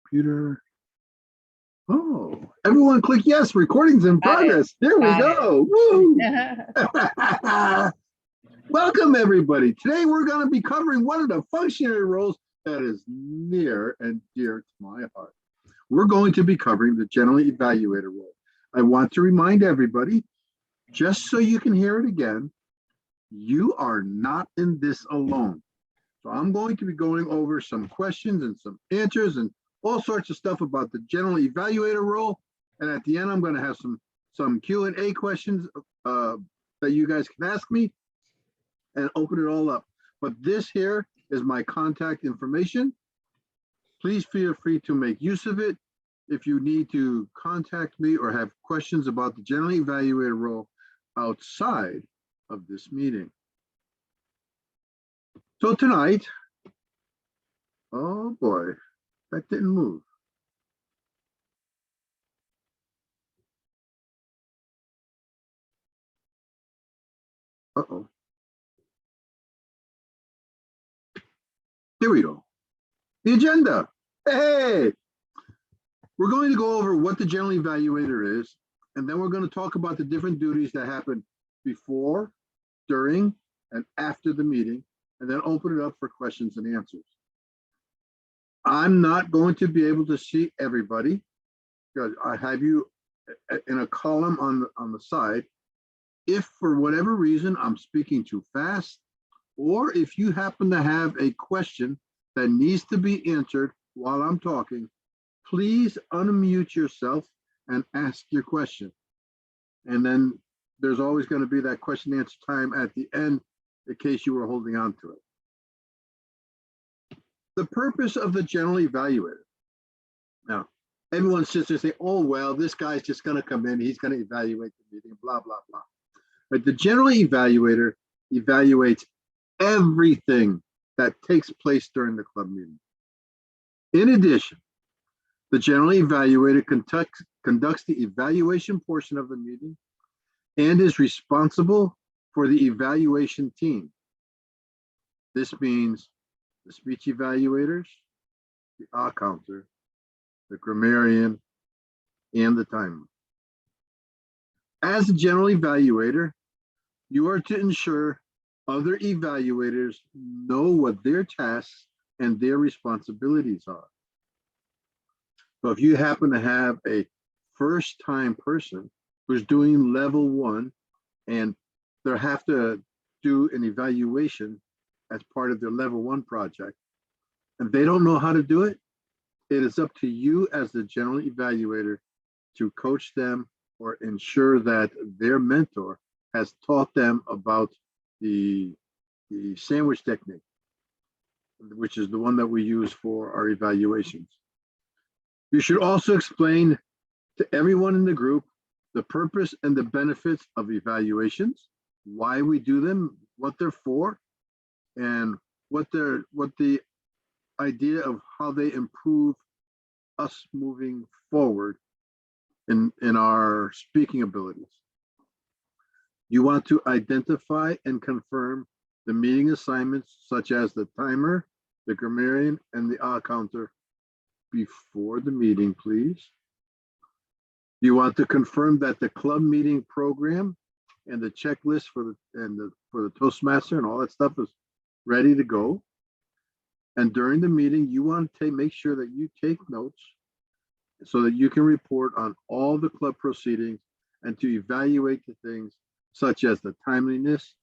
computer. Oh, everyone click yes, recording's in progress. Here we go. Woo! Welcome, everybody. Today, we're going to be covering one of the functionary roles that is near and dear to my heart. We're going to be covering the general evaluator role. I want to remind everybody, just so you can hear it again, you are not in this alone. So I'm going to be going over some questions and some answers and all sorts of stuff about the general evaluator role. And at the end, I'm going to have some Q&A questions that you guys can ask me and open it all up. But this here is my contact information. Please feel free to make use of it if you need to contact me or have questions about the general evaluator role outside of this meeting. So tonight, oh boy, that didn't move. Uh-oh. Here we go. The agenda. Hey, we're going to go over what the general evaluator is, and then we're going to talk about the different duties that happen before, during, and after the meeting, and then open it up for questions and answers. I'm not going to be able to see everybody because I have you in a column on the side. If for whatever reason I'm speaking too fast, or if you happen to have a question that needs to be answered while I'm talking, please unmute yourself and ask your question. And then there's always going to be that question and answer time at the end in case you were holding on to it. The purpose of the general evaluator. Now, everyone sits there and say, oh, well, this guy's just going to come in, he's going to evaluate the meeting, blah, blah, blah. But the general evaluator evaluates everything that takes place during the club meeting. In addition, the general evaluator conducts the evaluation portion of the meeting and is responsible for the evaluation team. This means the speech evaluators, the counter, the grammarian, and the timer. As a general evaluator, you are to ensure other evaluators know what their tasks and their responsibilities are. So if you happen to have a first-time person who's doing level 1 and they have to do an evaluation as part of their level 1 project, and they don't know how to do it, it is up to you as the general evaluator to coach them or ensure that their mentor has taught them about the sandwich technique, which is the one that we use for our evaluations. You should also explain to everyone in the group the purpose and the benefits of evaluations, why we do them, what they're for, and what the idea of how they improve us moving forward in our speaking abilities. You want to identify and confirm the meeting assignments such as the timer, the grammarian, and the counter before the meeting, please. You want to confirm that the club meeting program and the checklist for the Toastmaster and all that stuff is ready to go. And during the meeting, you want to make sure that you take notes so that you can report on all the club proceedings and to evaluate the things such as the timeliness,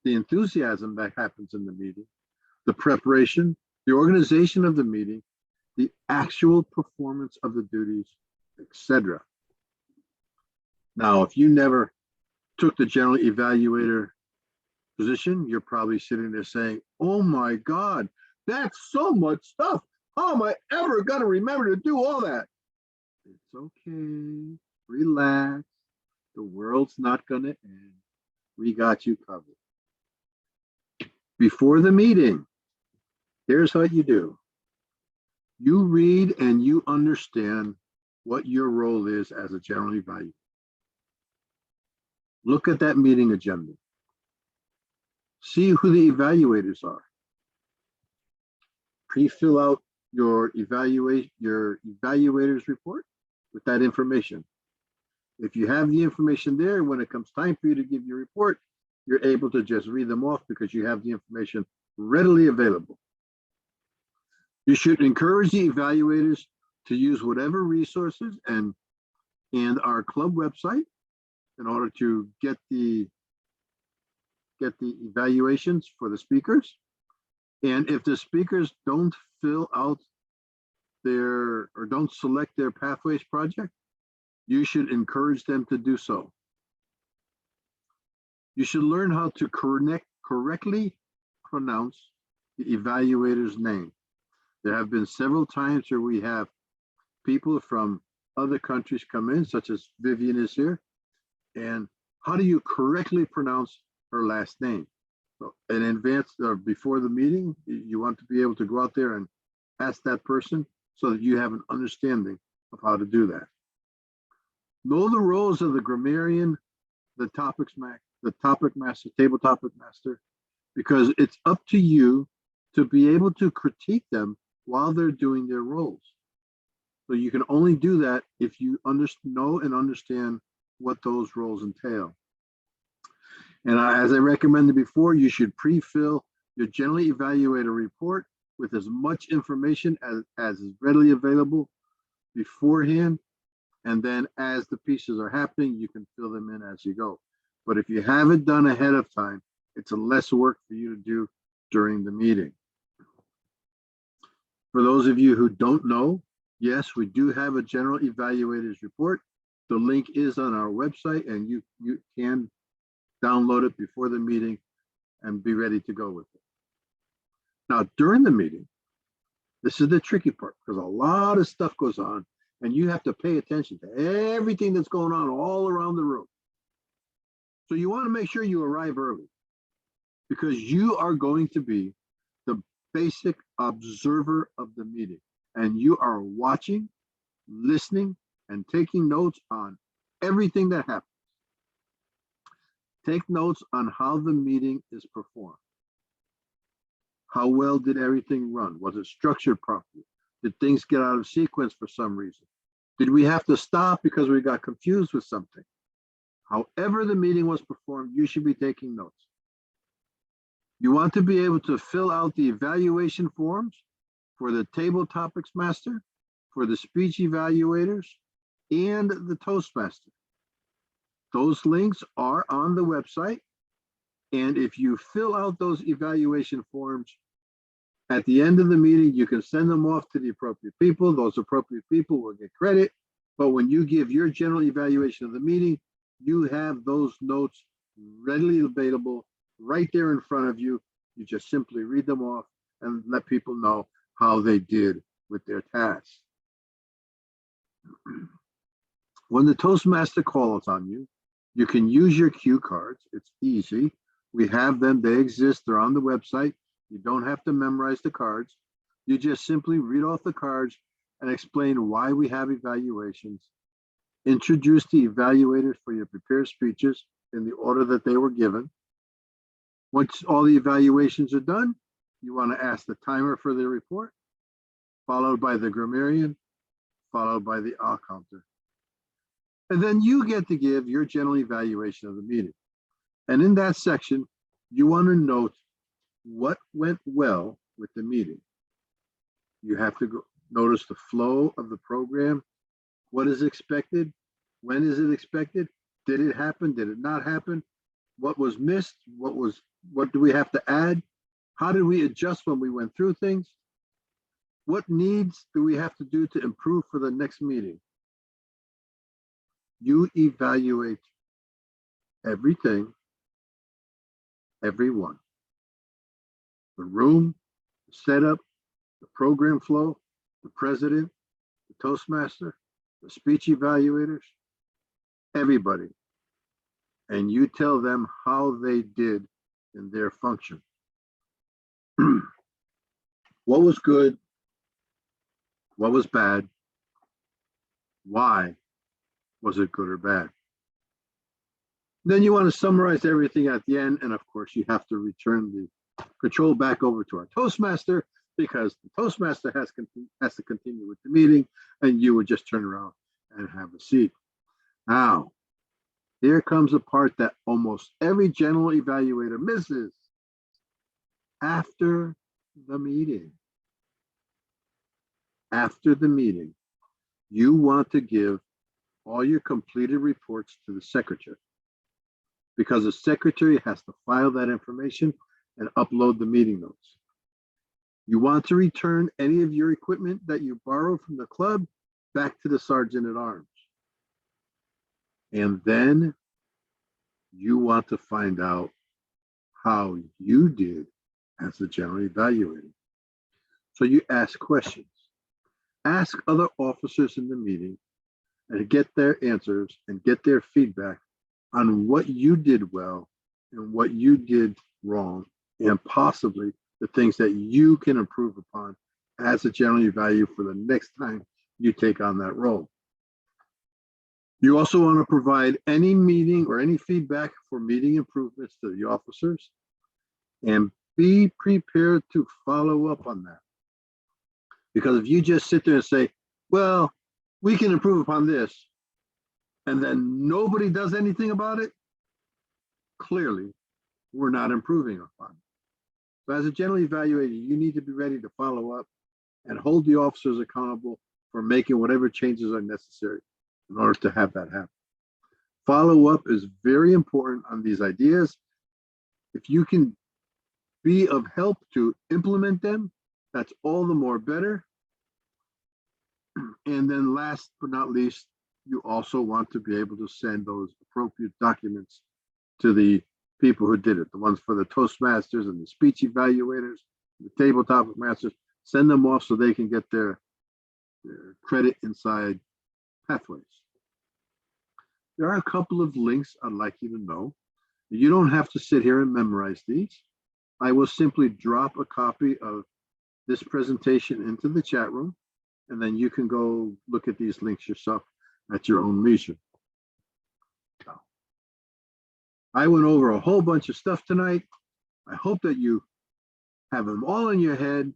the enthusiasm that happens in the meeting, the preparation, the organization of the meeting, the actual performance of the duties, etc. Now, if you never took the general evaluator position, you're probably sitting there saying, oh my God, that's so much stuff. How am I ever going to remember to do all that? It's okay. Relax. The world's not going to end. We got you covered. Before the meeting, here's what you do. You read and you understand what your role is as a general evaluator. Look at that meeting agenda. See who the evaluators are. Pre-fill out your evaluator's report with that information. If you have the information there, when it comes time for you to give your report, you're able to just read them off because you have the information readily available. You should encourage the evaluators to use whatever resources and our club website in order to get the evaluations for the speakers. And if the speakers don't fill out or don't select their Pathways project, you should encourage them to do so. You should learn how to correctly pronounce the evaluator's name. There have been several times where we have people from other countries come in, such as Vivian is here. And how do you correctly pronounce her last name? So in advance or before the meeting, you want to be able to go out there and ask that person so that you have an understanding of how to do that. Know the roles of the grammarian, the topic master, table topic master, because it's up to you to be able to critique them while they're doing their roles. So you can only do that if you know and understand what those roles entail. And as I recommended before, you should pre-fill your generally evaluator report with as much information as is readily available beforehand. And then as the pieces are happening, you can fill them in as you go. But if you have it done ahead of time, it's a less work for you to do during the meeting. For those of you who don't know, yes, we do have a general evaluators report. The link is on our website and you can download it before the meeting and be ready to go with it. Now, during the meeting, this is the tricky part because a lot of stuff goes on and you have to pay attention to everything that's going on all around the room. So you want to make sure you arrive early because you are going to be the basic observer of the meeting and you are watching, listening, and taking notes on everything that happens. Take notes on how the meeting is performed. How well did everything run? Was it structured properly? Did things get out of sequence for some reason? Did we have to stop because we got confused with something? However the meeting was performed, you should be taking notes. You want to be able to fill out the evaluation forms for the table topics master, for the speech evaluators, and the Toastmaster. Those links are on the website. And if you fill out those evaluation forms at the end of the meeting, you can send them off to the appropriate people. Those appropriate people will get credit. But when you give your general evaluation of the meeting, you have those notes readily available right there in front of you. You just simply read them off and let people know how they did with their tasks. When the Toastmaster calls on you, you can use your cue cards. It's easy. We have them. They exist. They're on the website. You don't have to memorize the cards. You just simply read off the cards and explain why we have evaluations. Introduce the evaluators for your prepared speeches in the order that they were given. Once all the evaluations are done, you want to ask the timer for the report, followed by the grammarian, followed by the counter. And then you get to give your general evaluation of the meeting. And in that section, you want to note what went well with the meeting. You have to notice the flow of the program. What is expected? When is it expected? Did it happen? Did it not happen? What was missed? What do we have to add? How did we adjust when we went through things? What needs do we have to do to improve for the next meeting? You evaluate everything, everyone. The room, the setup, the program flow, the president, the Toastmaster, the speech evaluators, everybody. And you tell them how they did in their function. What was good? What was bad? Why was it good or bad? Then you want to summarize everything at the end. And of course, you have to return the control back over to our Toastmaster because the Toastmaster has to continue with the meeting, and you would just turn around and have a seat. Now, here comes a part that almost every general evaluator misses. After the meeting, you want to give all your completed reports to the secretary, because the secretary has to file that information and upload the meeting notes. You want to return any of your equipment that you borrowed from the club back to the sergeant at arms. And then you want to find out how you did as a general evaluator. So you ask questions. Ask other officers in the meeting and get their answers and get their feedback on what you did well and what you did wrong, and possibly the things that you can improve upon as a general evaluator for the next time you take on that role. You also want to provide any meeting or any feedback for meeting improvements to the officers, and be prepared to follow up on that. Because if you just sit there and say, well, we can improve upon this, and then nobody does anything about it, clearly we're not improving upon it. So as a general evaluator, you need to be ready to follow up and hold the officers accountable for making whatever changes are necessary in order to have that happen. Follow up is very important on these ideas. If you can be of help to implement them, that's all the more better. And then last but not least, you also want to be able to send those appropriate documents to the people who did it, the ones for the Toastmasters and the speech evaluators, the tabletop masters. Send them off so they can get their credit inside Pathways. There are a couple of links I'd like you to know. You don't have to sit here and memorize these. I will simply drop a copy of this presentation into the chat room, and then you can go look at these links yourself at your own leisure. So, I went over a whole bunch of stuff tonight. I hope that you have them all in your head.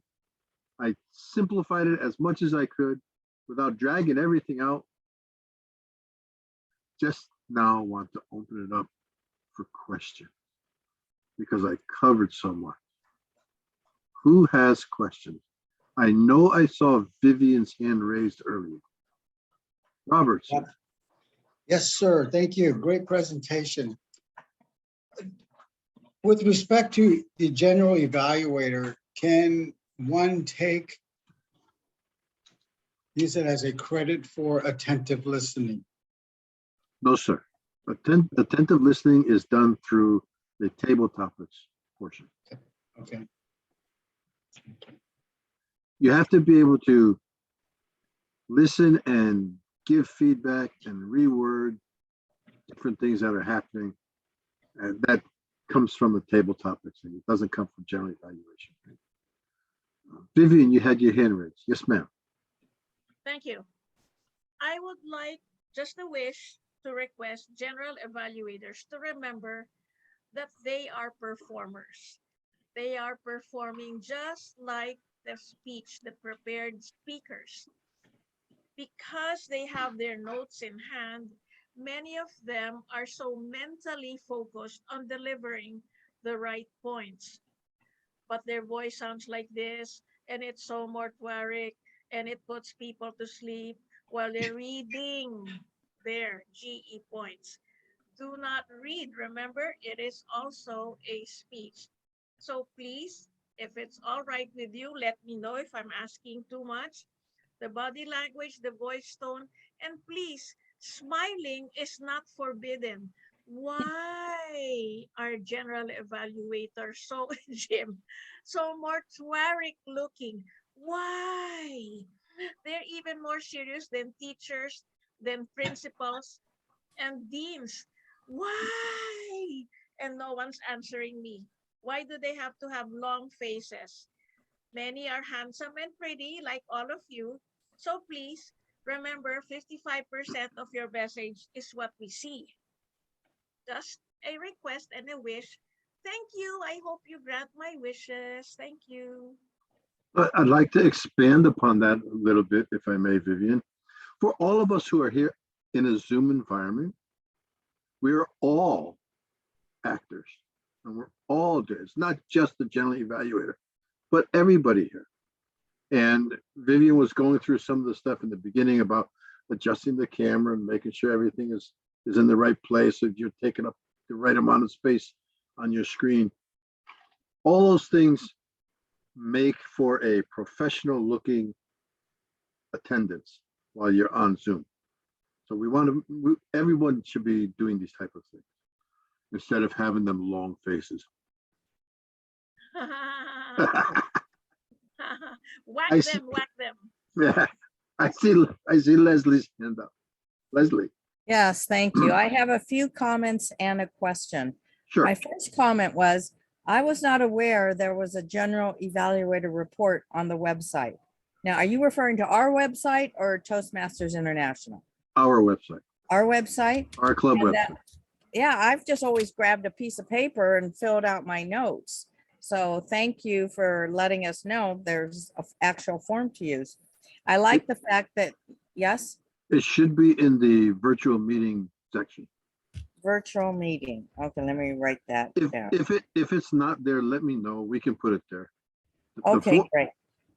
I simplified it as much as I could without dragging everything out. Just now want to open it up for questions because I covered so much. Who has questions? I know I saw Vivian's hand raised earlier. Robert. Yes, sir. Thank you. Great presentation. With respect to the general evaluator, can one use it as a credit for attentive listening? No, sir. Attentive listening is done through the table topics portion. Okay. You have to be able to listen and give feedback and reword different things that are happening. And that comes from the table topics thing. It doesn't come from general evaluation. Vivian, you had your hand raised. Yes, ma'am. Thank you. I would like just a wish to request general evaluators to remember that they are performers. They are performing just like the speech, the prepared speakers. Because they have their notes in hand, many of them are so mentally focused on delivering the right points. But their voice sounds like this, and it's so mortuaric, and it puts people to sleep while they're reading their GE points. Do not read. Remember, it is also a speech. So please, if it's all right with you, let me know if I'm asking too much. The body language, the voice tone, and please, smiling is not forbidden. Why are general evaluators so, Jim, so mortuaric looking? Why? They're even more serious than teachers, than principals, and deans. Why? And no one's answering me. Why do they have to have long faces? Many are handsome and pretty, like all of you. So please remember 55% of your message is what we see. Just a request and a wish. Thank you. I hope you grant my wishes. Thank you. But I'd like to expand upon that a little bit, if I may, Vivian. For all of us who are here in a Zoom environment, we are all actors, and we're all there. It's not just the general evaluator, but everybody here. And Vivian was going through some of the stuff in the beginning about adjusting the camera and making sure everything is in the right place, if you're taking up the right amount of space on your screen. All those things make for a professional looking attendance while you're on Zoom. So everyone should be doing these type of things instead of having them long faces. Whack I see, them, whack them. yeah, I see Leslie's hand up. Leslie, Yes, thank you. I have a few comments and a question. sure. My first comment was, I was not aware there was a general evaluator report on the website. Now, are you referring to our website or Toastmasters International? Our website, Our website? our club And website. Yeah, I've just always grabbed a piece of paper and filled out my notes. So thank you for letting us know there's an actual form to use. I like the fact that, yes, It should be in the virtual meeting section. virtual meeting. Okay, let me write that down. If it's not there, let me know. We can put it there. The Okay, great.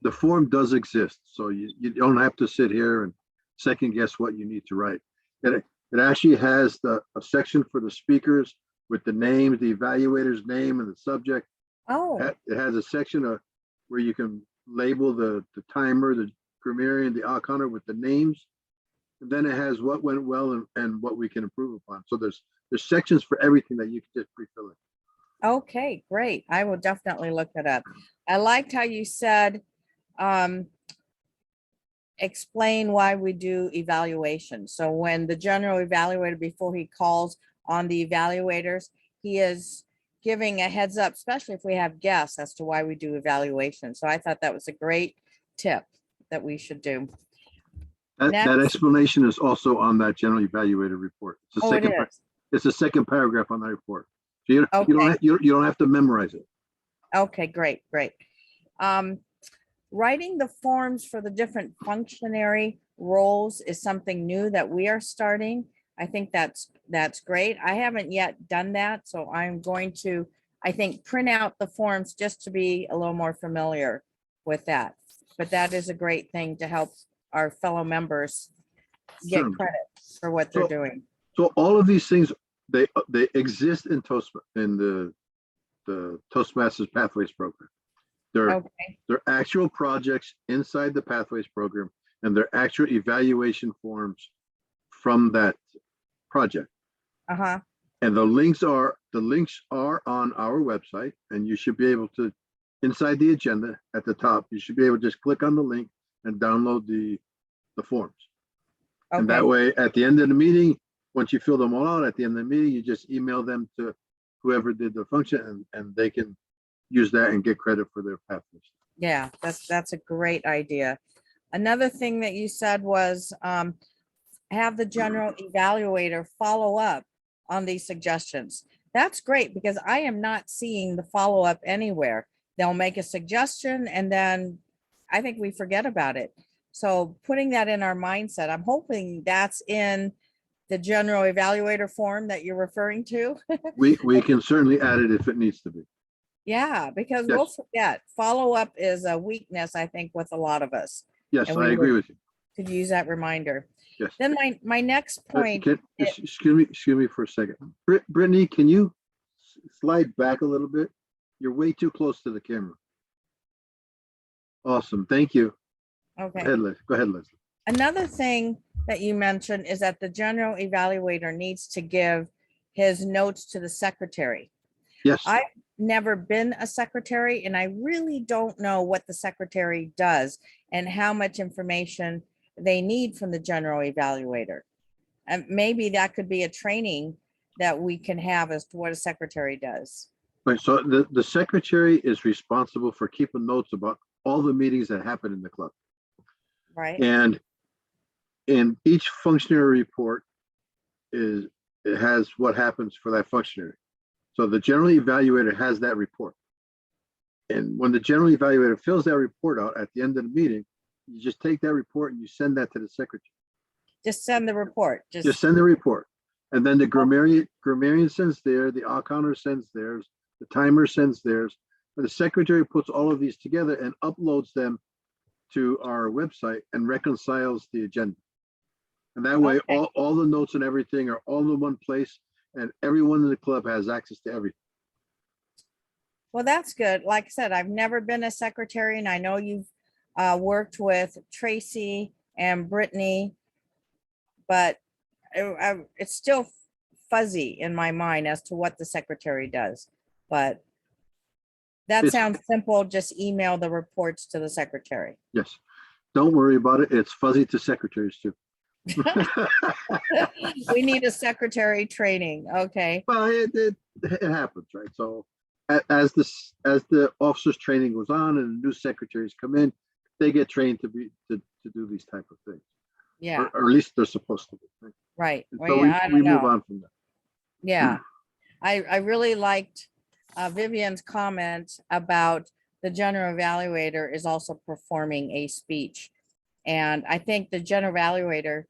The form does exist, so you don't have to sit here and second guess what you need to write. It actually has a section for the speakers with the name, the evaluator's name and the subject. Oh, It has a section where you can label the timer, the grammarian, the Alconnor with the names. And then it has what went well and what we can improve upon. So there's sections for everything that you can just pre-fill in. okay, great. I will definitely look it up. I liked how you said, explain why we do evaluation. So when the general evaluator, before he calls on the evaluators, he is giving a heads up, especially if we have guests, as to why we do evaluation. So I thought that was a great tip that we should do. That Next. explanation is also on that general evaluator report. It's Oh, it is. it's the second paragraph on that report. So you Okay. you don't have to memorize it. Okay, great, great. Writing the forms for the different functionary roles is something new that we are starting. I think that's great. I haven't yet done that, so I'm going to, I think, print out the forms just to be a little more familiar with that. But that is a great thing to help our fellow members get Certainly. credit for what they're So- doing. So all of these things, they exist in the Toastmasters Pathways program. Okay, They're actual projects inside the Pathways program, and they're actual evaluation forms from that project. uh-huh, And the links are on our website, and you should be able to, inside the agenda at the top, you should be able to just click on the link and download the forms. And that okay, way, at the end of the meeting, once you fill them all out, at the end of the meeting, you just email them to whoever did the function, and they can use that and get credit for their pathways. yeah, that's a great idea. Another thing that you said was, have the general evaluator follow up on these suggestions. That's great, because I am not seeing the follow-up anywhere. They'll make a suggestion and then I think we forget about it. So putting that in our mindset, I'm hoping that's in the general evaluator form that you're referring to. We can certainly add it if it needs to be. Yeah, because we'll Yes. forget. Follow-up is a weakness, I think, with a lot of us. Yes, And I we agree would- with you. Could use that reminder. Yes. Then my next point, Excuse me for a second. Brittany, can you slide back a little bit? You're way too close to the camera. Awesome, thank you. okay. Go ahead, Leslie. Another thing that you mentioned is that the general evaluator needs to give his notes to the secretary. Yes, I've never been a secretary and I really don't know what the secretary does and how much information they need from the general evaluator. And maybe that could be a training that we can have as to what a secretary does. right, so the secretary is responsible for keeping notes about all the meetings that happen in the club. Right? And in each functionary report it has what happens for that functionary. So the general evaluator has that report. And when the general evaluator fills that report out at the end of the meeting, you just take that report and you send that to the secretary. Just send the report, Just send the report. And then the grammarian sends theirs, the counter sends theirs, the timer sends theirs. And the secretary puts all of these together and uploads them to our website and reconciles the agenda. And that way, Okay. all the notes and everything are all in one place, and everyone in the club has access to everything. Well, that's good. Like I said, I've never been a secretary, and I know you've worked with Tracy and Brittany, but it's still fuzzy in my mind as to what the secretary does. But that It's- sounds simple. Just email the reports to the secretary. Yes. Don't worry about it. It's fuzzy to secretaries too. We need a secretary training. Okay. Well, it happens, right? So as the officers training goes on and the new secretaries come in, they get trained to do these type of things. Yeah, Or at least they're supposed to be. Right? right. And Well, so yeah, I we don't move know. on from that. Yeah. I really liked Vivian's comment about the general evaluator is also performing a speech. And I think the general evaluator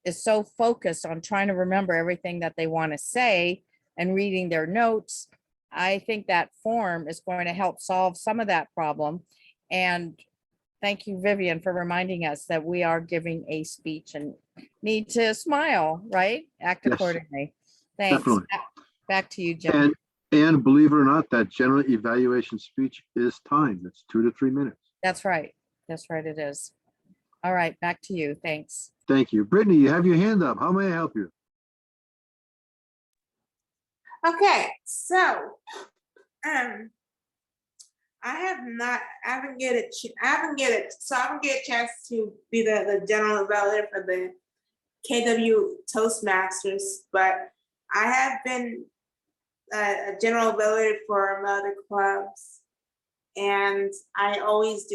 is so focused on trying to remember everything that they want to say and reading their notes. I think that form is going to help solve some of that problem. And thank you, Vivian, for reminding us that we are giving a speech and need to smile, right? Act Yes, accordingly. Thanks. definitely. Back to you, Jim. And believe it or not, that general evaluation speech is timed. It's 2 to 3 minutes. That's right. That's right, it is. All right, back to you. Thanks. Thank you. Brittany, you have your hand up. How may I help you? Okay, so I haven't get a chance to be the general evaluator for the KW Toastmasters, but I have been a general evaluator for other clubs, and I always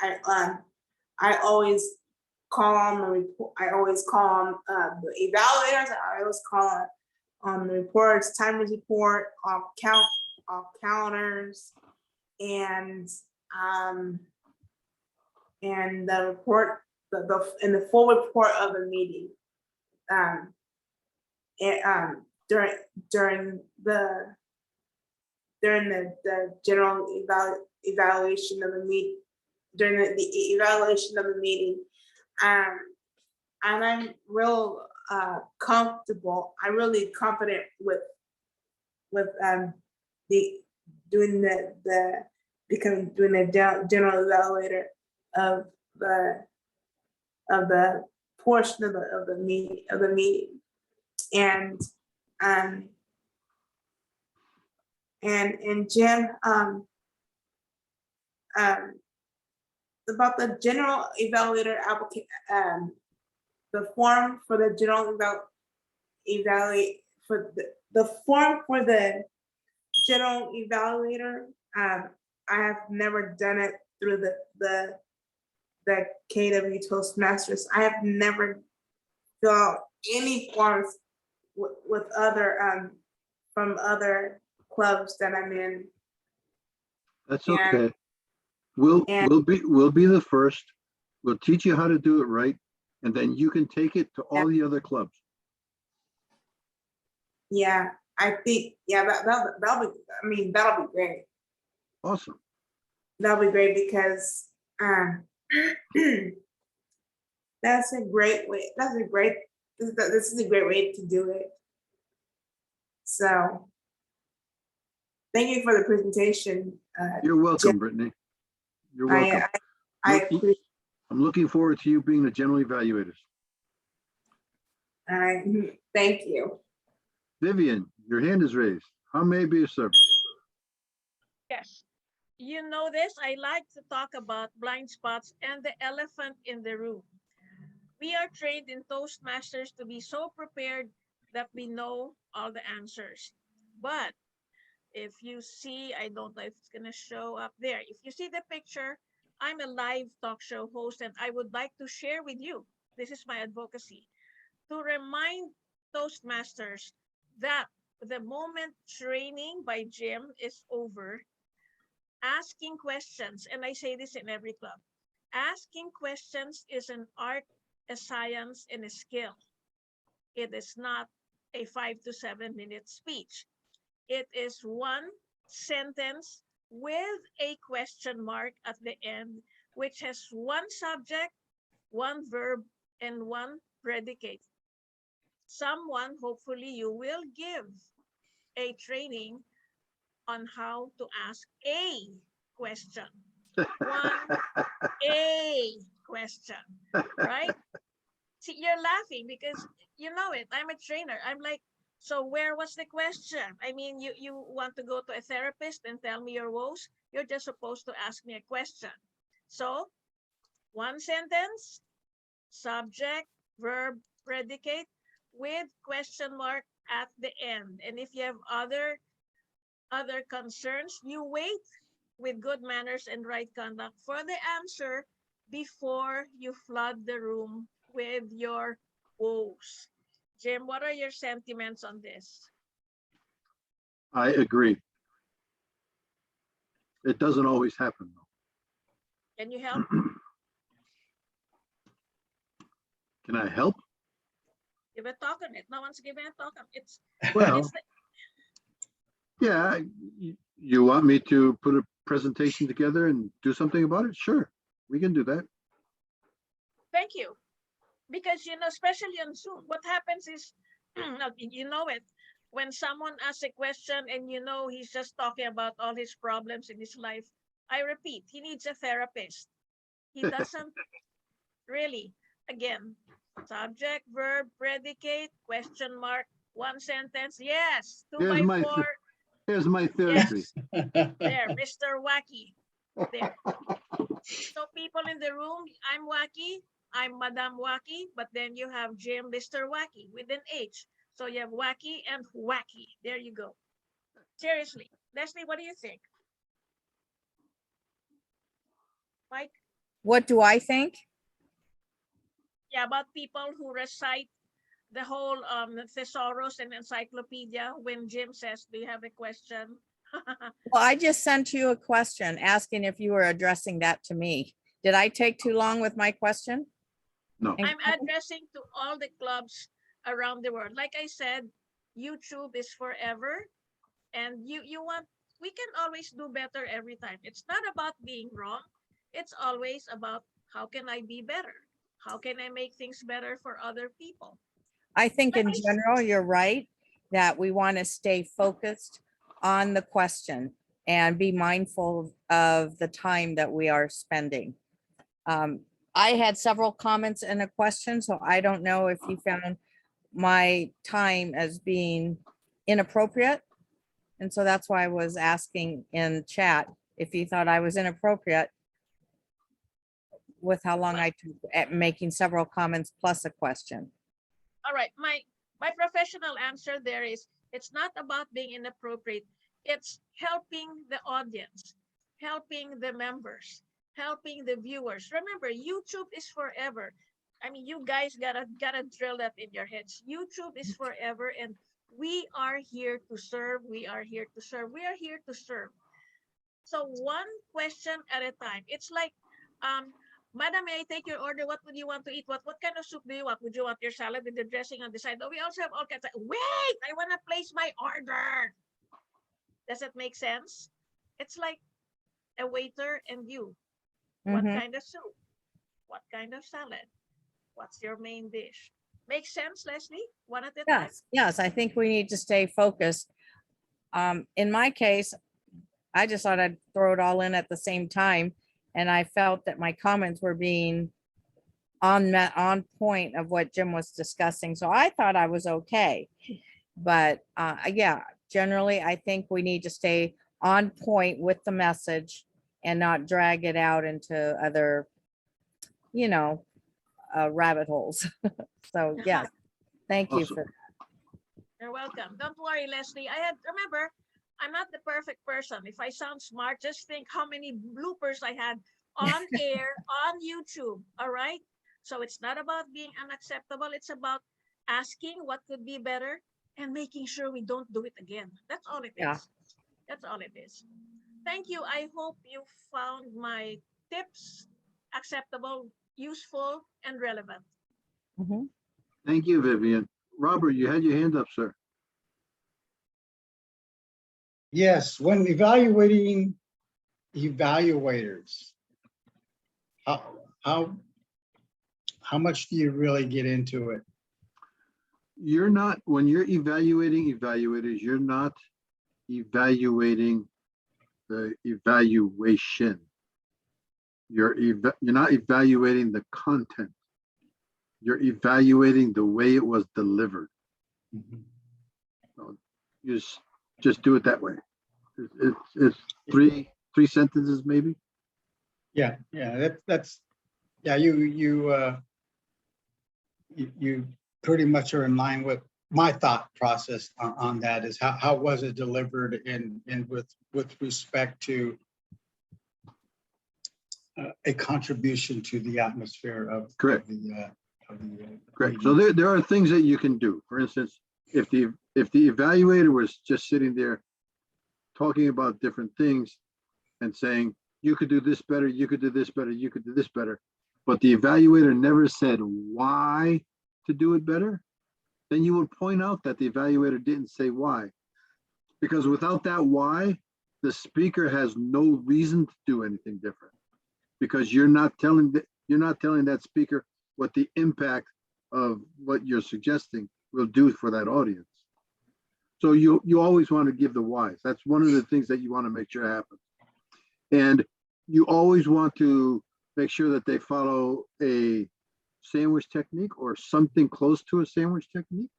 I always call on the report. I always call on the evaluators. I always call on the reports, timers report, off counters, and the report, the full report of the meeting. During the general evaluation of the meeting, during the evaluation of the meeting, and I'm real comfortable. I'm really confident with doing the general evaluator of the portion of the meeting, and Jim, about the general evaluator application, the form for the general the form for the general evaluator. I have never done it through the KW Toastmasters. I have never filled out any forms with other from other clubs that I'm in. That's And- okay. We'll be the first. We'll teach you how to do it right, and then you can take it to all the other clubs. Yeah, I think that'll be great. Awesome. That'll be great because that's a great way. This is a great way to do it. So thank you for the presentation. You're welcome, Jim. Brittany. You're welcome. I'm looking forward to you being the general evaluators. Thank you. Vivian, your hand is raised. How may I be of service? Yes. You know this, I like to talk about blind spots and the elephant in the room. We are trained in Toastmasters to be so prepared that we know all the answers. But if you see, I don't know if it's going to show up there. If you see the picture, I'm a live talk show host, and I would like to share with you, this is my advocacy, to remind Toastmasters that the moment training by Jim is over, Asking questions, and I say this in every club, asking questions is an art, a science, and a skill. It is not a 5 to 7 minute speech. It is one sentence with a question mark at the end, which has one subject, one verb, and one predicate. Someone, hopefully, you will give a training on how to ask a question. One a question, right? See, you're laughing because you know it. I'm a trainer. I'm like, so where was the question? I mean, you want to go to a therapist and tell me your woes? You're just supposed to ask me a question. So, one sentence, subject, verb, predicate with question mark at the end. And if you have other concerns, you wait with good manners and right conduct for the answer before you flood the room with your woes. Jim, what are your sentiments on this? I agree. It doesn't always happen though. Can you help? Can I help? Give a talk on it. No one's giving a talk on it. Well, It's the, yeah, you want me to put a presentation together and do something about it? Sure, we can do that. thank you. Because, you know, especially on Zoom, what happens is, you know it, when someone asks a question and you know he's just talking about all his problems in his life, I repeat, he needs a therapist. He doesn't really, again, subject, verb, predicate, question mark, one sentence, yes, two Here's by my four, here's my therapy. yes, there, Mr. Wacky, there. So people in the room, I'm Wacky, I'm Madam Wacky, but then you have Jim, Mr. Wacky with an H. So you have Wacky and Wacky. There you go. Seriously, Leslie, what do you think? Mike? What do I think? Yeah, about people who recite the whole thesaurus and encyclopedia when Jim says, do you have a question? Well, I just sent you a question asking if you were addressing that to me. Did I take too long with my question? No, And- I'm addressing to all the clubs around the world. Like I said, YouTube is forever. And you want, we can always do better every time. It's not about being wrong. It's always about how can I be better? How can I make things better for other people? I think in Like I said, general, you're right, that we want to stay focused on the question and be mindful of the time that we are spending. I had several comments and a question, so I don't know if you found my time as being inappropriate. And so that's why I was asking in chat if you thought I was inappropriate with how long I took at making several comments plus a question. all right, my professional answer there is it's not about being inappropriate. It's helping the audience, helping the members, helping the viewers. Remember, YouTube is forever. I mean, you guys gotta drill that in your heads. YouTube is forever, and we are here to serve. We are here to serve. We are here to serve. So one question at a time. It's like, Madam, may I take your order? What would you want to eat? What kind of soup do you want? Would you want your salad with the dressing on the side? Oh, we also have all kinds of, wait, I want to place my order. Does it make sense? It's like a waiter and you. What Mhm. kind of soup? What kind of salad? What's your main dish? Makes sense, Leslie? One at a time? Yes, yes, I think we need to stay focused. In my case, I just thought I'd throw it all in at the same time. And I felt that my comments were being on point of what Jim was discussing. So I thought I was okay. But yeah, generally, I think we need to stay on point with the message and not drag it out into other, rabbit holes. So yes, thank you Also- for, You're welcome. Don't worry, Leslie. Remember, I'm not the perfect person. If I sound smart, just think how many bloopers I had on air, on YouTube. All right. So it's not about being unacceptable. It's about asking what could be better and making sure we don't do it again. That's all it Yeah. is. That's all it is. thank you. I hope you found my tips acceptable, useful, and relevant. Mhm. Thank you, Vivian. Robert, you had your hand up, sir. Yes, when evaluating evaluators, how, how, how much do you really get into it? You're not, when you're evaluating evaluators, you're not evaluating the evaluation. You're not evaluating the content. You're evaluating the way it was delivered. So you just do it that way. It's three sentences maybe. Yeah, that's, yeah, you pretty much are in line with my thought process on that, is how was it delivered and with respect to a contribution to the atmosphere of Correct. of the Correct. So meeting. there are things that you can do. For instance, if the evaluator was just sitting there talking about different things and saying, you could do this better, you could do this better, you could do this better, but the evaluator never said why to do it better, then you would point out that the evaluator didn't say why. Because without that why, the speaker has no reason to do anything different. Because you're not telling that speaker what the impact of what you're suggesting will do for that audience. So you always want to give the whys. That's one of the things that you want to make sure happens. And you always want to make sure that they follow a sandwich technique or something close to a sandwich technique.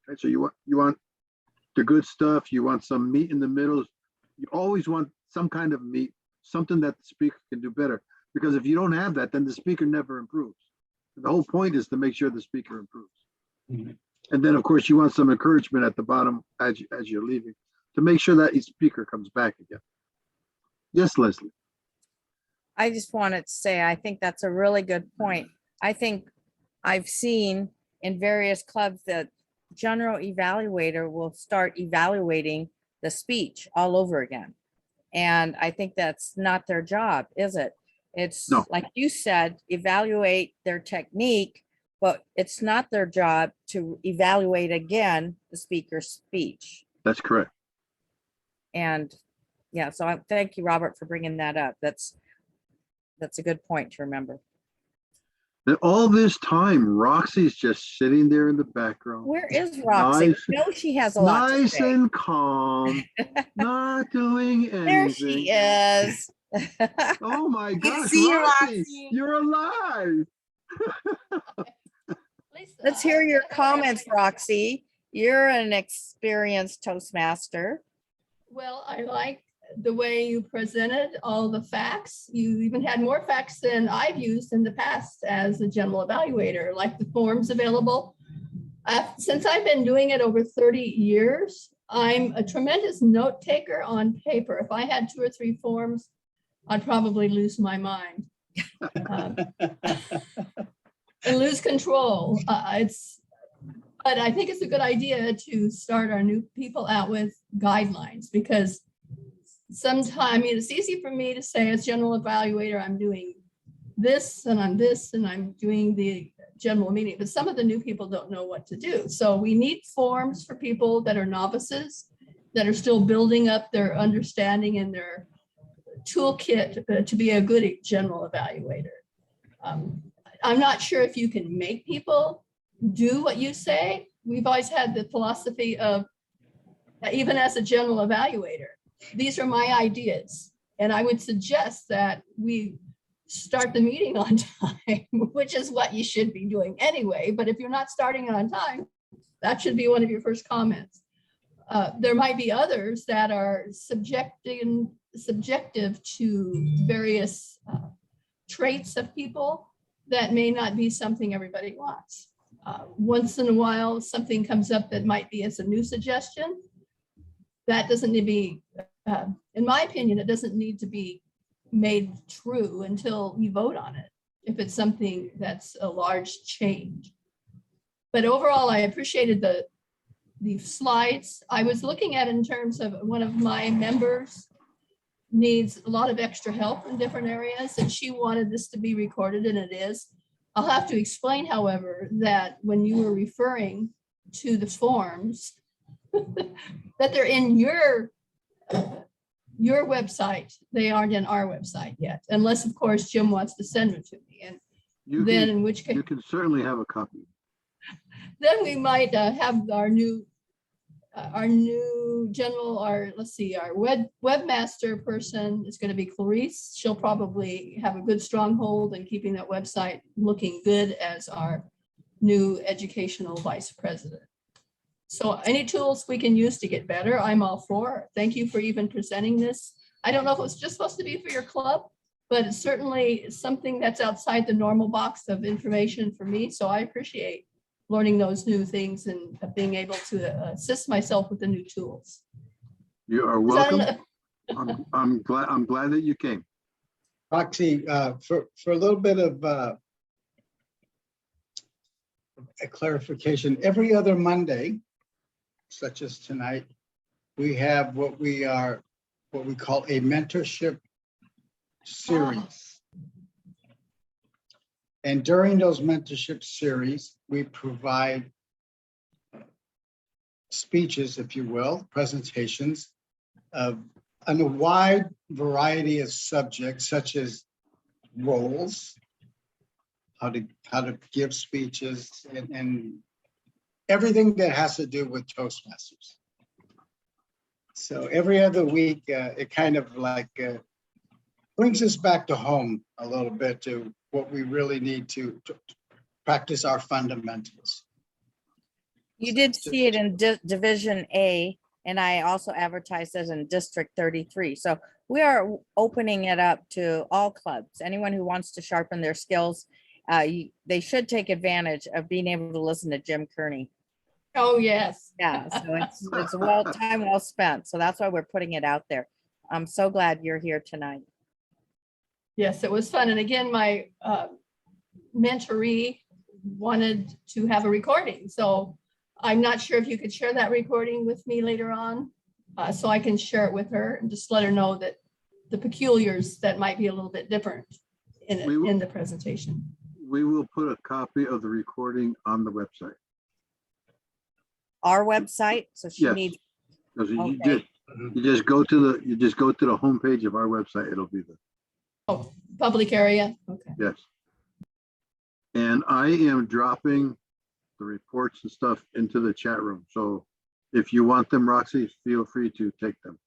Right? So you want the good stuff. You want some meat in the middle. You always want some kind of meat, something that the speaker can do better. Because if you don't have that, then the speaker never improves. The whole point is to make sure the speaker improves. Mm-hmm. And then, of course, you want some encouragement at the bottom as you're leaving to make sure that each speaker comes back again. Yes, Leslie. I just wanted to say, I think that's a really good point. I think I've seen in various clubs that general evaluator will start evaluating the speech all over again. And I think that's not their job, is it? It's No. like you said, evaluate their technique, but it's not their job to evaluate again the speaker's speech. That's correct. And yeah, so I thank you, Robert, for bringing that up. That's a good point to remember. And all this time, Roxy's just sitting there in the background. Where is Roxy? Nice, I know she has a lot to nice say. and calm, not doing anything. There she is. Oh my gosh, see you, Roxy, Roxy. you're alive. Let's hear your comments, Roxy. You're an experienced Toastmaster. Well, I like the way you presented all the facts. You even had more facts than I've used in the past as a general evaluator, like the forms available. Since I've been doing it over 30 years, I'm a tremendous note taker on paper. If I had 2 or 3 forms, I'd probably lose my mind and lose control. But I think it's a good idea to start our new people out with guidelines, because sometimes it's easy for me to say as general evaluator, I'm doing this and I'm doing the general meeting, but some of the new people don't know what to do. So we need forms for people that are novices, that are still building up their understanding and their toolkit to be a good general evaluator. I'm not sure if you can make people do what you say. We've always had the philosophy of, even as a general evaluator, these are my ideas. And I would suggest that we start the meeting on time, which is what you should be doing anyway. But if you're not starting on time, that should be one of your first comments. There might be others that are subjective to various traits of people that may not be something everybody wants. Once in a while, something comes up that might be as a new suggestion. That doesn't need to be, in my opinion, it doesn't need to be made true until you vote on it, if it's something that's a large change. But overall, I appreciated the slides. I was looking at in terms of one of my members needs a lot of extra help in different areas, and she wanted this to be recorded, and it is. I'll have to explain, however, that when you were referring to the forms, that they're in your website. They aren't in our website yet, unless, of course, Jim wants to send them to me. And then in which case, You can certainly have a copy. then we might have our new general, our webmaster person is going to be Clarice. She'll probably have a good stronghold in keeping that website looking good as our new educational vice president. So any tools we can use to get better, I'm all for. Thank you for even presenting this. I don't know if it's just supposed to be for your club, but it's certainly something that's outside the normal box of information for me. So I appreciate learning those new things and being able to assist myself with the new tools. You are welcome. I'm glad that you came. Roxy, for a little bit of a clarification, every other Monday, such as tonight, we have what we call a mentorship series. And during those mentorship series, we provide speeches, if you will, presentations on a wide variety of subjects, such as roles, how to give speeches, and everything that has to do with Toastmasters. So every other week, it kind of like brings us back to home a little bit to what we really need to practice our fundamentals. You did see it in Division A, and I also advertised it in District 33. So we are opening it up to all clubs. Anyone who wants to sharpen their skills, they should take advantage of being able to listen to Jim Kearney. Oh, yes. Yeah, so it's time well spent. So that's why we're putting it out there. I'm so glad you're here tonight. Yes, it was fun. And again, my mentoree wanted to have a recording. So I'm not sure if you could share that recording with me later on, so I can share it with her and just let her know that the peculiars that might be a little bit different in the presentation. We will put a copy of the recording on the website. Our website, so she Yes. needs. Because Okay. you just go to the homepage of our website. It'll be there. Oh, public area. Okay. Yes. And I am dropping the reports and stuff into the chat room. So if you want them, Roxy, feel free to take them.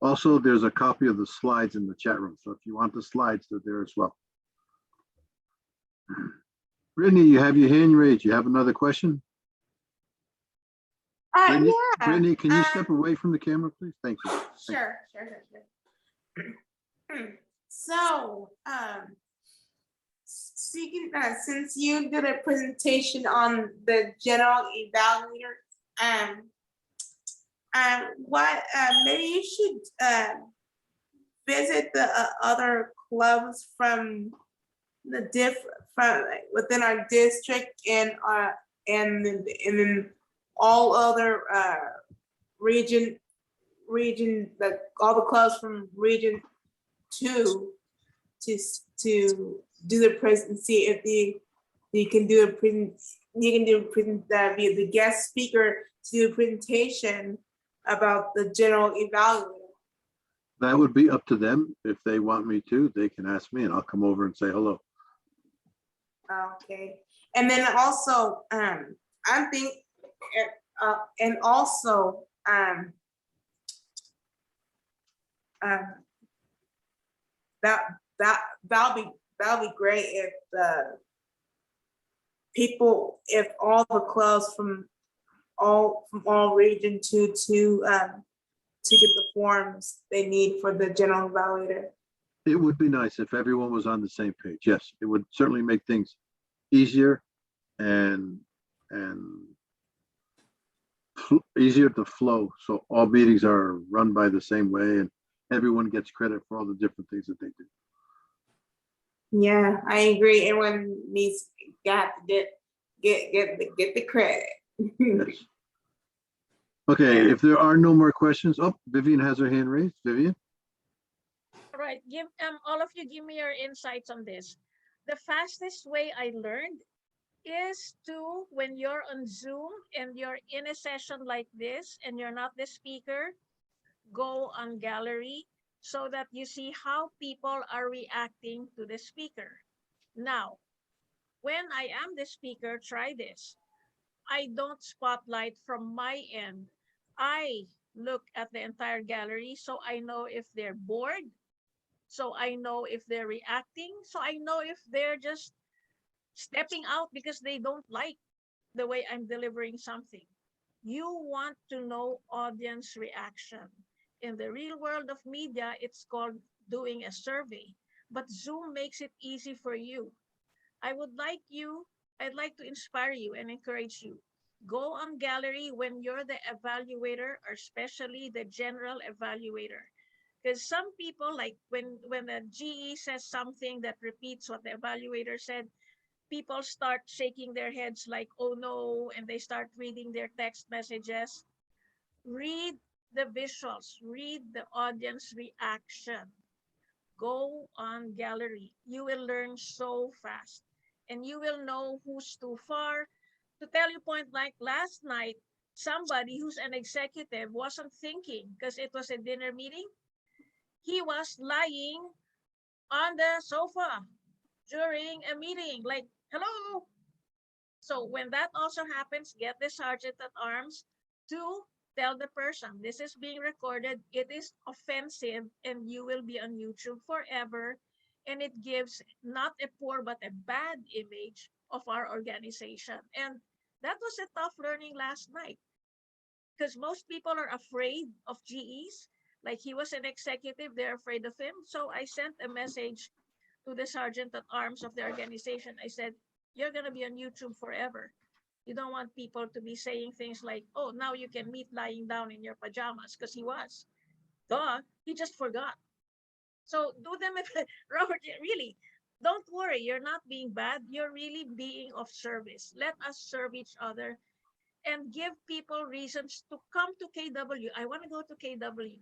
Also, there's a copy of the slides in the chat room. So if you want the slides, they're there as well. Brittany, you have your hand raised. You have another question? Brittany, Yeah. Brittany, can you step away from the camera, please? Thank you. Sure. So, speaking, since you did a presentation on the general evaluator, what maybe you should visit the other clubs from within our district and then all other region, like all the clubs from region 2 to do the present, see if you can do a present, be the guest speaker to do a presentation about the general evaluator. That would be up to them. If they want me to, they can ask me and I'll come over and say hello. Okay, and then also, I'm thinking, and also, that'll be great if if all the clubs from all region to get the forms they need for the general evaluator. It would be nice if everyone was on the same page. Yes, it would certainly make things easier and easier to flow. So all meetings are run by the same way and everyone gets credit for all the different things that they do. Yeah, I agree. Everyone needs got to get the credit. Yes. Okay, if there are no more questions, oh, Vivian has her hand raised. Vivian? All right, give all of you give me your insights on this. The fastest way I learned is to, when you're on Zoom and you're in a session like this and you're not the speaker, go on gallery so that you see how people are reacting to the speaker. Now, when I am the speaker, try this. I don't spotlight from my end. I look at the entire gallery so I know if they're bored, so I know if they're reacting, so I know if they're just stepping out because they don't like the way I'm delivering something. You want to know audience reaction. In the real world of media, it's called doing a survey, but Zoom makes it easy for you. I would like you, I'd like to inspire you and encourage you. Go on gallery when you're the evaluator, or especially the general evaluator. Because some people, like when the GE says something that repeats what the evaluator said, people start shaking their heads like, oh no, and they start reading their text messages. Read the visuals, read the audience reaction. Go on gallery. You will learn so fast. And you will know who's too far. To tell you point blank, last night, somebody who's an executive wasn't thinking because it was a dinner meeting. He was lying on the sofa during a meeting, like, hello. So when that also happens, get the sergeant at arms to tell the person, this is being recorded, it is offensive, and you will be on YouTube forever. And it gives not a poor, but a bad image of our organization. And that was a tough learning last night because most people are afraid of GEs. Like he was an executive, they're afraid of him. So I sent a message to the sergeant at arms of the organization. I said, you're going to be on YouTube forever. You don't want people to be saying things like, oh, now you can meet lying down in your pajamas, because he was. Duh, he just forgot. So do them, Robert, really, don't worry. You're not being bad. You're really being of service. Let us serve each other and give people reasons to come to KW. I want to go to KW.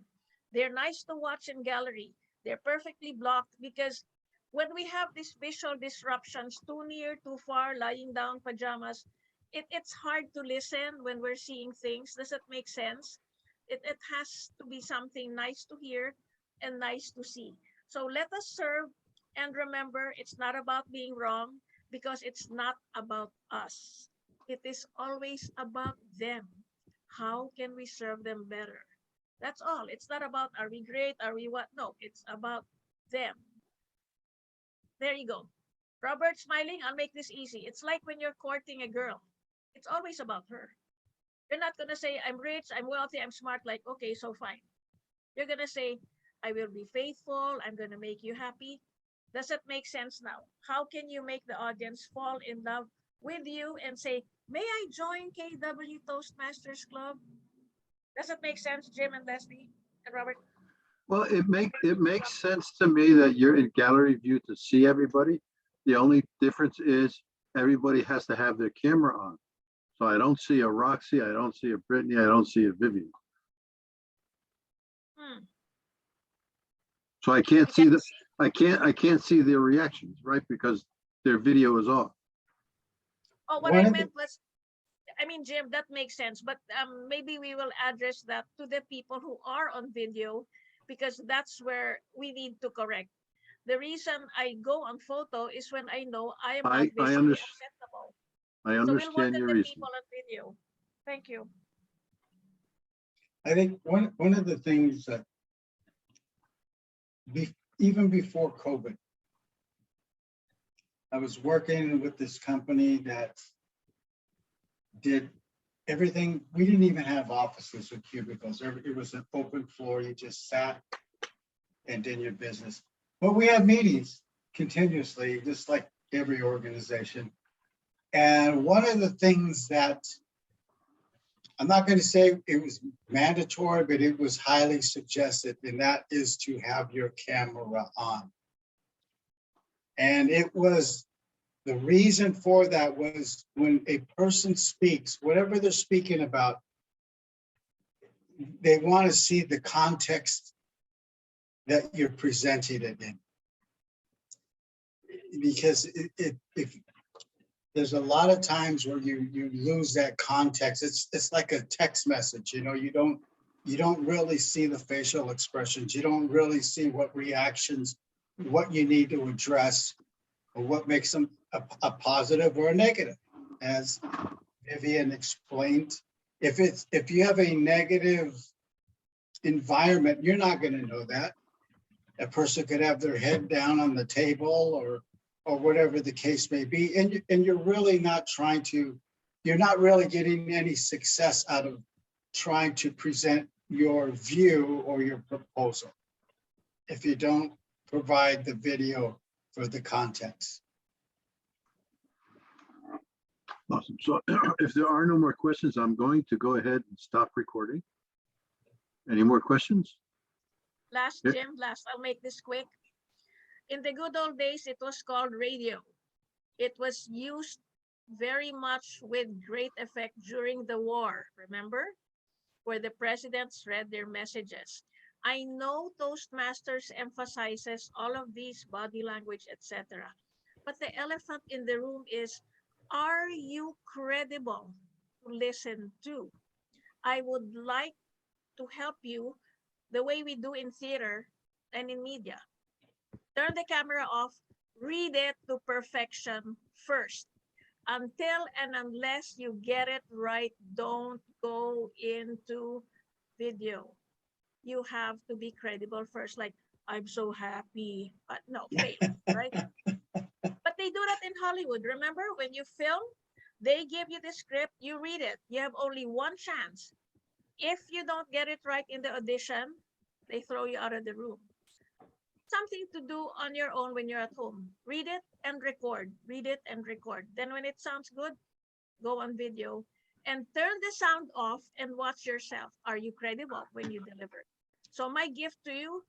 They're nice to watch in gallery. They're perfectly blocked because when we have these visual disruptions, too near, too far, lying down, pajamas, it's hard to listen when we're seeing things. Does it make sense? It has to be something nice to hear and nice to see. So let us serve and remember it's not about being wrong because it's not about us. It is always about them. How can we serve them better? That's all. It's not about are we great, are we what? No, it's about them. There you go. Robert smiling, I'll make this easy. It's like when you're courting a girl. It's always about her. You're not going to say, I'm rich, I'm wealthy, I'm smart, like, okay, so fine. You're going to say, I will be faithful, I'm going to make you happy. Does it make sense now? How can you make the audience fall in love with you and say, may I join KW Toastmasters Club? Does it make sense, Jim and Leslie and Robert? Well, it makes sense to me that you're in gallery view to see everybody. The only difference is everybody has to have their camera on. So I don't see a Roxy, I don't see a Brittany, I don't see a Vivian. So I can't see the I can't see their reactions, right? Because their video is off. Oh, what I meant was, I mean, Jim, that makes sense, but maybe we will address that to the people who are on video, because that's where we need to correct. The reason I go on photo is when I know I am not visually acceptable. I So we'll work understand on your the reason. people on video. Thank you. I think one of the things that even before COVID, I was working with this company that did everything. We didn't even have offices or cubicles. It was an open floor. You just sat and did your business. But we had meetings continuously, just like every organization. And one of the things that I'm not going to say it was mandatory, but it was highly suggested, and that is to have your camera on. And it was, the reason for that was when a person speaks, whatever they're speaking about, they want to see the context that you're presenting it in. Because if there's a lot of times where you lose that context, it's like a text message, you know, you don't really see the facial expressions, you don't really see what reactions, what you need to address, or what makes them a positive or a negative. As Vivian explained, if you have a negative environment, you're not going to know that. A person could have their head down on the table or whatever the case may be. And you're really not trying to, you're not really getting any success out of trying to present your view or your proposal if you don't provide the video for the context. Awesome. So if there are no more questions, I'm going to go ahead and stop recording. Any more questions? Last, Yeah. Jim, last, I'll make this quick. In the good old days, it was called radio. It was used very much with great effect during the war, remember? Where the presidents read their messages. I know Toastmasters emphasizes all of these body language, etc. But the elephant in the room is, are you credible to listen to? I would like to help you the way we do in theater and in media. Turn the camera off, read it to perfection first. Until and unless you get it right, don't go into video. You have to be credible first, like, I'm so happy, but no, fake, right? But they do that in Hollywood. Remember, when you film, they give you the script, you read it. You have only one chance. If you don't get it right in the audition, they throw you out of the room. Something to do on your own when you're at home. Read it and record. Read it and record. Then when it sounds good, go on video and turn the sound off and watch yourself. Are you credible when you deliver? So my gift to you,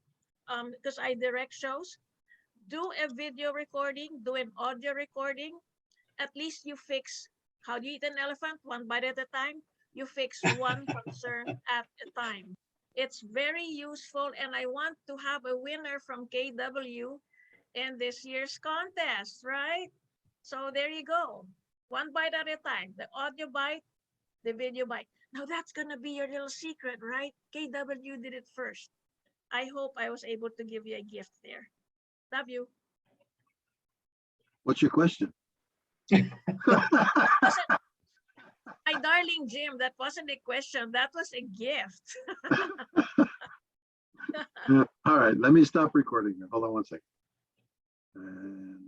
because I direct shows, do a video recording, do an audio recording. At least you fix, how do you eat an elephant? One bite at a time. You fix one concern at a time. It's very useful, and I want to have a winner from KW in this year's contest, right? So there you go. One bite at a time. The audio bite, the video bite. Now that's gonna be your little secret, right? KW did it first. I hope I was able to give you a gift there. Love you. What's your question? My darling Jim, that wasn't a question. That was a gift. All right, let me stop recording. Hold on one second. And